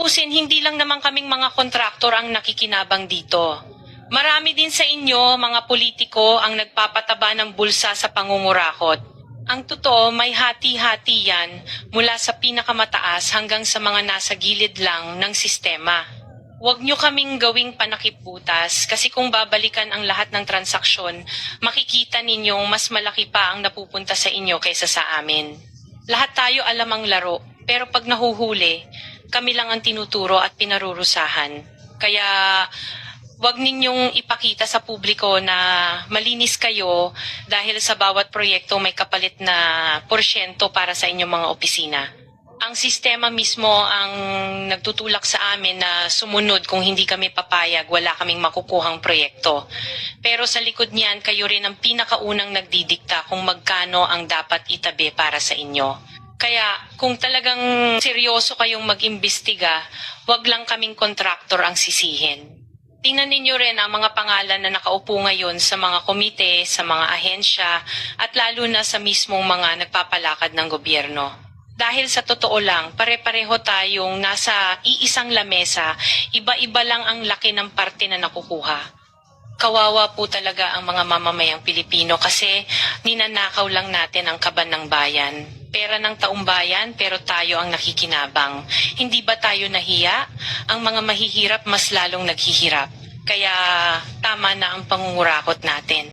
tutuusin, hindi lang naman kaming mga kontraktor ang nakikinabang dito. Marami din sa inyo, mga politiko, ang nagpapataba ng bulsa sa pangungurakot. Ang totoo, may hati-hati yan mula sa pinakamataas hanggang sa mga nasa gilid lang ng sistema. Huwag nyo kaming gawing panakipbutas kasi kung babalikan ang lahat ng transaksyon, makikita ninyong mas malaki pa ang napupunta sa inyo kaysa sa amin. Lahat tayo alam ang laro, pero pag nahuhuli, kami lang ang tinuturo at pinarurusahan. Kaya huwag ninyong ipakita sa publiko na malinis kayo dahil sa bawat proyekto may kapalit na porsyento para sa inyong mga opisina. Ang sistema mismo ang nagtutulak sa amin na sumunod kung hindi kami papayag, wala kaming makukuhang proyekto. Pero sa likod niyan, kayo rin ang pinakaunang nagdidikta kung magkano ang dapat itabi para sa inyo. Kaya kung talagang seryoso kayong mag-imbestiga, wag lang kaming kontraktor ang sisihin. Tingnan ninyo rin ang mga pangalan na nakaupo ngayon sa mga komite, sa mga ahensya, at lalo na sa mismong mga nagpapalakad ng gobyerno. Dahil sa totoo lang, pare-pareho tayong nasa iisang lamesa, iba-iba lang ang laki ng parte na nakukuha. Kawawa po talaga ang mga mamamayang Pilipino kasi ninanakaw lang natin ang kaban ng bayan. Pera ng taong bayan pero tayo ang nakikinabang. Hindi ba tayo nahiya? Ang mga mahihirap mas lalong naghihirap. Kaya tama na ang pangungurakot natin.